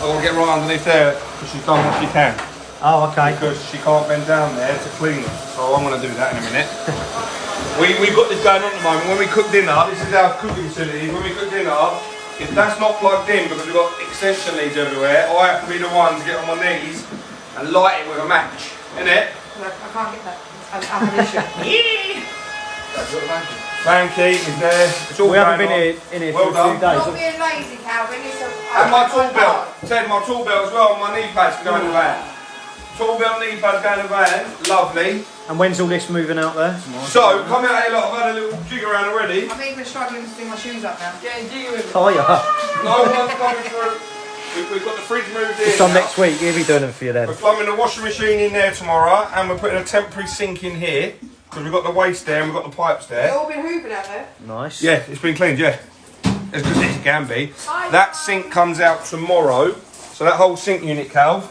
So we'll get right underneath there because she's done what she can. Oh, okay. Because she can't bend down there to clean it. So I'm going to do that in a minute. We've got this going on at the moment. When we cook dinner, this is our cooking facility. When we cook dinner, if that's not plugged in because we've got extension leads everywhere, I have to be the one to get on my knees and light it with a match. Innit? I can't get that. I have an issue. Frankie is there. It's all We haven't going been on. in here Well for a few done. days. Not being lazy, Calvin. It's And my tool belt. Ted, my tool belt as well. My knee pads go in the van. Tool belt, knee pads go in the van. Lovely. And when's all this moving out there? So, come out here, lot. I've had a little jig around already. I'm even struggling to do my shoes up now. Getting jiggy with it. Oh, yeah. No one's coming through. We've got the fridge moved in. This time now. next week, you'll be doing them for you then. We're plumbing the washing machine in there tomorrow, and we're putting a temporary sink in here because we've got the waste there and we've got the pipes They've there. all been hoovered out there. Nice. Yeah, it's been cleaned. Yeah, as good as it can be. That sink comes out tomorrow, so that whole sink unit, Calv,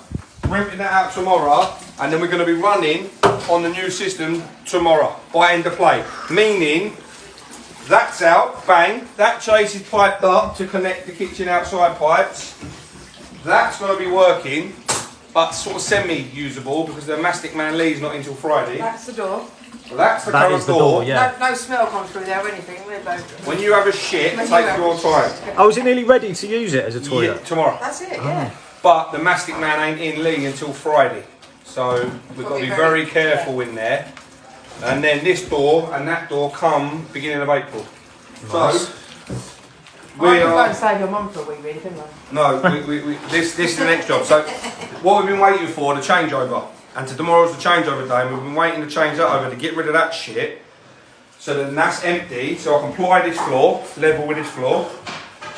renting that out tomorrow, and then we're going to be running on the new system tomorrow by end of play. Meaning, that's out, bang. That chase is piped up to connect the kitchen outside pipes. That's going to be working, but sort of semi-usable because the mastic man leaves not until Friday. That's the door. Well, that's the That current is the door, yeah. No smell comes through there or anything. We're both. When you have a shit, When take you have your a time. Oh, is it nearly ready to use it as a Yeah, toilet? tomorrow. That's it, yeah. But the mastic man ain't in Lee until Friday. So we've got to be very careful in there. And then this door and that door come beginning of April. Nice. So I could go and save your mum for a wee bit, couldn't I? no, this is the next job. So what we've been waiting for, the changeover. And tomorrow's the changeover day, and we've been waiting to change that over to get rid of that shit. So then that's empty, so I can ply this floor, level with this floor.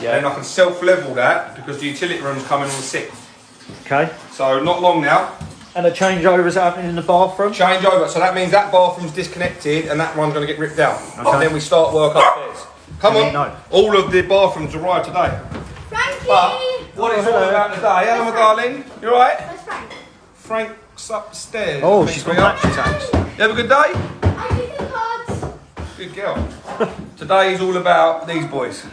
Yeah. And I can self-level that because the utility room's coming on the 6th. Okay. So not long now. And a changeover is happening in the bathroom? Change over, so that means that bathroom's disconnected and that one's going to get ripped out. Okay. And then we start work upstairs. Come on, No. all of the bathrooms arrived today. Frankie! But what it's all about today, hello my darling, you alright? Where's Frank? Frank's upstairs. Oh, Thanks she's for got your- match attacks. You have a good day? I give the cards. Good girl. Today is all about these boys,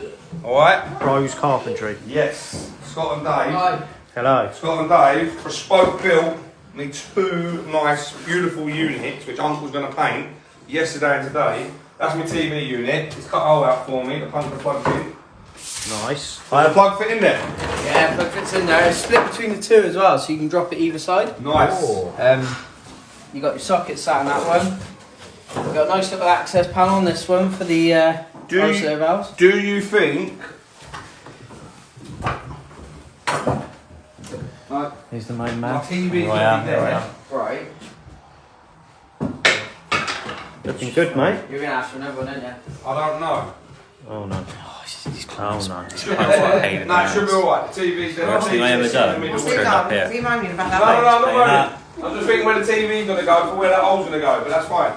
alright? Bros Carpentry. Yes, Scott and Dave. Right. Hello. Scott and Dave, bespoke built me 2 nice, beautiful units, which Uncle's going to paint yesterday and today. That's my TV unit. It's cut a hole out for me. The puncher plugged in. Nice. The plug fit in there. Yeah, plug fits in there. It's split between the two as well, so you can drop it either side. Nice. Oh. You got your socket sat on that one. You've got a nice little access panel on this one for the serve valves. Do you think? He's the main My man. TV's Oh, going yeah, to be there. Right. Looking good, mate. You're going to ask for another one, aren't you? I don't know. Oh no. Oh no. It should be alright. No, it should be alright. The TV's there. Worst thing I ever done. What's Turn it up done? here. Are you moaning about No, that? no, I'm not Paying worried. I'm just thinking where the TV's going to go for where that hole's going to go, but that's fine.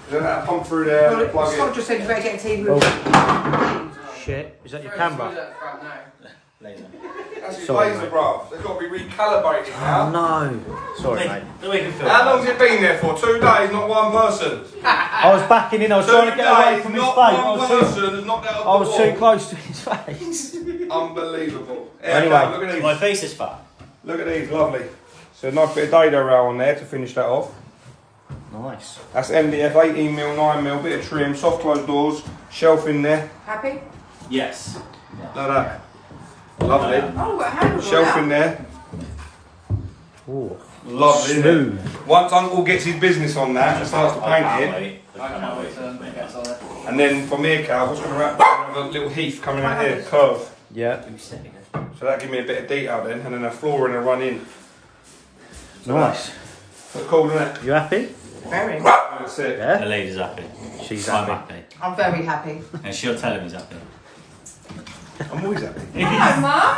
Then that'll pump through there and plug Scott in. just said you better get a TV. Oh. Shit. Is that your camera? Laser. That's his Sorry, laser, mate. bruv. They've got to be recalibrated Oh now. no. Sorry, mate. How long's it been there for? 2 days, not one person. I was backing in. I was trying to get away from his face. Not I one was person has knocked out I was too close to his face. Unbelievable. Anyway. Look at these. My face is fat. Look at these, lovely. So a nice bit of dado rail on there to finish that off. Nice. That's MDF, 18mm, 9mm, bit of trim, soft closed doors, shelf in there. Happy? Yes. Like that. Lovely. Oh, got handles on Shelf that. in there. Ooh. Lovely. isn't it? Smooth. Once Uncle gets his business on that and starts to paint it, I can't wait. and then from here, Cal, what's going to have a little heath coming out here, curve. Yeah. So that give me a bit of detail then, and then a floor and a run in. So Nice. that's cool, isn't it? You happy? Very. That's it. The Yeah. lady's happy. She's I'm happy. happy. I'm very happy. And she'll tell him he's happy. I'm always happy. Hello, Mum.